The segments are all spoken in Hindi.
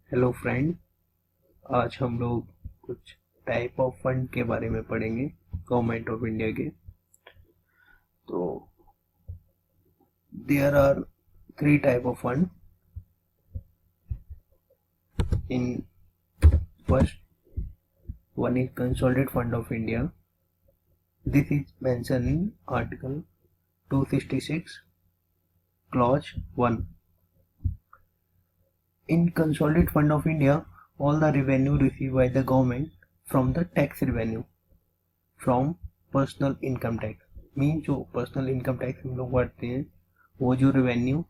Hello friend. आज हम लोग कुछ टाइप ऑफ फंड के बारे में पढ़ेंगे गवर्नमेंट ऑफ इंडिया के। तो there are three type of fund in first one is consolidated fund of India. This is mentioned in article 266 clause 1. In consolidated fund of India, all the revenue received by the government from the tax revenue from personal income tax mean जो पर्सनल इनकम टैक्स हम लोग भरते हैं वो जो रेवेन्यू,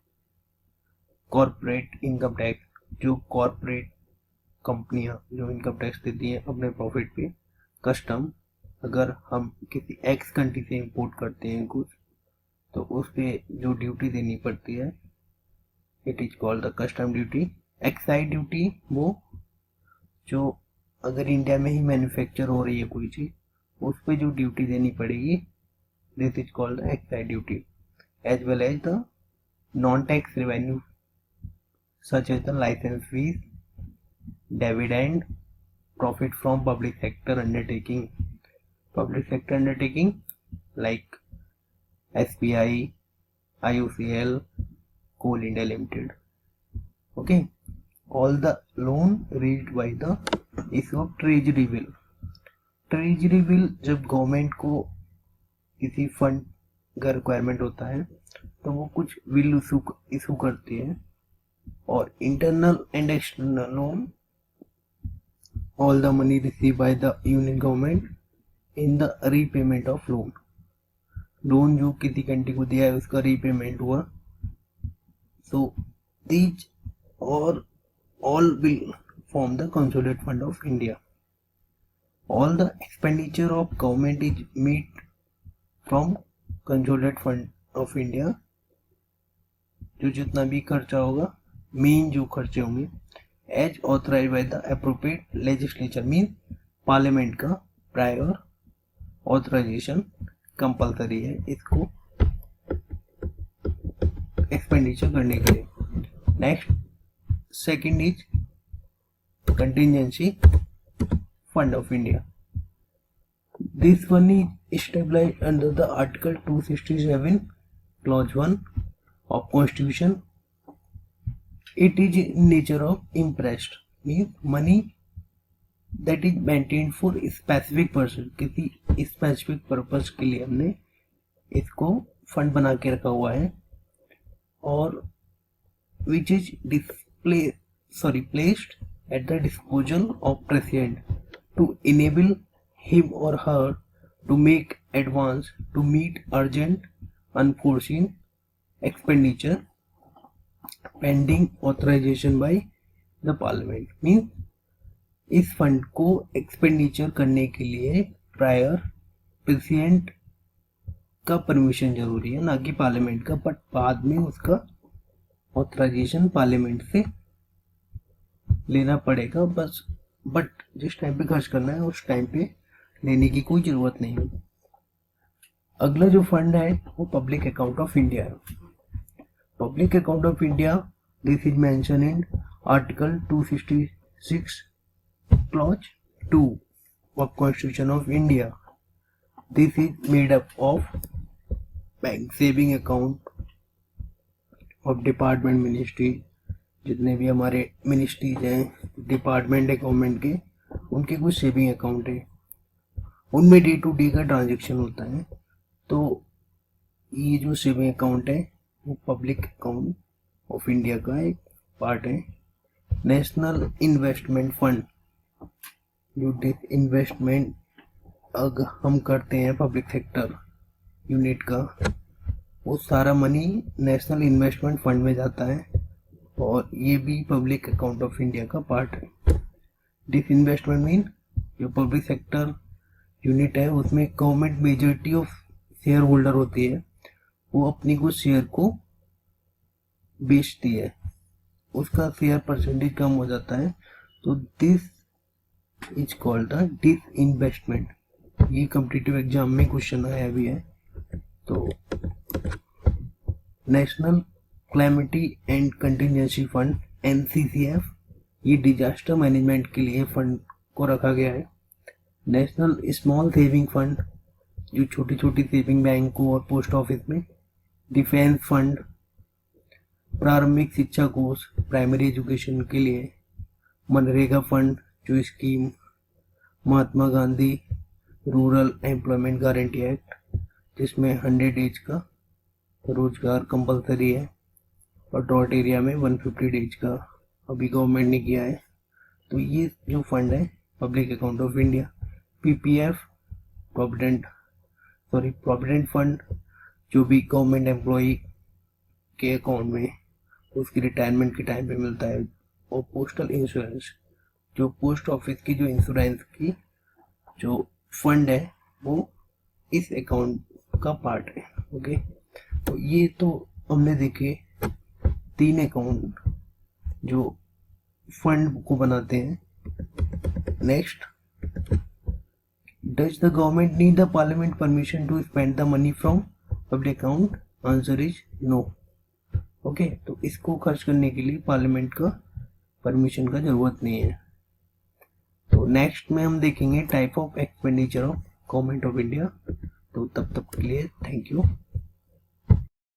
कॉर्पोरेट इनकम टैक्स जो कॉर्पोरेट कंपनियां जो इनकम टैक्स देती हैं अपने प्रॉफिट पे, कस्टम अगर हम किसी एक्स कंट्री से इंपोर्ट करते हैं कुछ तो उस पे जो ड्यूटी देनी पड़ती है it is called the custom duty. Excise duty वो जो अगर इंडिया में ही मैन्युफैक्चर हो रही है कोई चीज उस पे जो ड्यूटी देनी पड़ेगी, this is called the excise duty. As well as the non tax revenue such as the licence fee, dividend, profit from public sector undertaking. Public sector undertaking like SBI, IOCL, Coal India Limited. Okay, all the loan raised by the issue of treasury bill. Treasury bill जब गवर्नमेंट को किसी फंड का रिक्वायरमेंट होता है तो वो कुछ बिल इशू करती है, और internal and external loan all the money receive by the union government in the repayment of loan. Loan जो किसी कंट्री को दिया है उसका रीपेमेंट हुआ, सो दीज और all will form the consolidated fund of India. All the expenditure of government is made from consolidated fund of India. जो जितना भी खर्चा होगा, मेन जो खर्चे होंगे as authorise by the appropriate legislature, mean parliament का प्रायर ऑथराइजेशन कंपलसरी है इसको एक्सपेंडिचर करने के लिए। Next second is contingency fund of India. This one is established under the article 267 clause 1 of constitution. It is in nature of impressed, means money that is maintained for specific person, किसी specific purpose के लिए हमने इसको फंड बना के रखा हुआ है, और which is placed at the disposal of president to enable him or her to make advance to meet urgent unforeseen expenditure pending authorization by the parliament. Mean इस फंड को एक्सपेंडिचर करने के लिए प्रायर प्रेसिडेंट का परमिशन जरूरी है, ना कि पार्लियामेंट का, बट बाद में उसका ऑथराइजेशन पार्लियामेंट से लेना पड़ेगा बस। बट जिस टाइम पे खर्च करना है उस टाइम पे लेने की कोई जरूरत नहीं है। अगला जो फंड है वो पब्लिक अकाउंट ऑफ इंडिया है। Public account of India this is mention in article 266 clause 2 of constitution of India. This is made up of bank saving account of department ministry, जितने भी हमारे मिनिस्ट्रीज हैं, डिपार्टमेंट है गवर्नमेंट के, उनके कुछ सेविंग अकाउंट है, उनमें डे टू डे का ट्रांजेक्शन होता है। तो ये जो सेविंग अकाउंट है वो पब्लिक अकाउंट ऑफ इंडिया का एक पार्ट है। नेशनल इन्वेस्टमेंट फंड, जो इन्वेस्टमेंट अगर हम करते हैं पब्लिक सेक्टर यूनिट का, वो सारा मनी नेशनल इन्वेस्टमेंट फंड में जाता है, और ये भी पब्लिक अकाउंट ऑफ इंडिया का पार्ट है। डिस इन्वेस्टमेंट मीन जो पब्लिक सेक्टर यूनिट है उसमें government majority of share holder होती है, वो अपनी कुछ शेयर को बेचती है, उसका शेयर परसेंटेज कम हो जाता है, तो this is called the disinvestment. ये कॉम्पिटिटिव एग्जाम में क्वेश्चन आया भी है। तो national Calamity and Contingency Fund NCCF, ये डिजास्टर मैनेजमेंट के लिए फंड को रखा गया है। नेशनल स्मॉल सेविंग फंड, जो छोटी छोटी सेविंग बैंकों और पोस्ट ऑफिस में। डिफेंस फंड, प्रारंभिक शिक्षा कोष प्राइमरी एजुकेशन के लिए। मनरेगा फंड, जो scheme Mahatma Gandhi rural employment guarantee act, जिसमें 100 डेज का रोजगार कंपलसरी है और डॉट एरिया में 150 डेज का अभी गवर्नमेंट ने किया है। तो ये जो फंड है public account of India. PPF provident fund, जो भी गवर्नमेंट एम्प्लॉय के अकाउंट में उसकी रिटायरमेंट के टाइम पे मिलता है। और पोस्टल इंश्योरेंस, जो पोस्ट ऑफिस की जो इंश्योरेंस की जो फंड है वो इस अकाउंट का पार्ट है। ओके, तो ये तो हमने देखे 3 अकाउंट जो फंड को बनाते हैं। Next, does the government need the parliament permission to spend the money from public account? Answer is no. Okay, तो इसको खर्च करने के लिए पार्लियामेंट का परमिशन का जरूरत नहीं है। तो नेक्स्ट में हम देखेंगे type of expenditure of government of India. तो तब तक के लिए थैंक यू।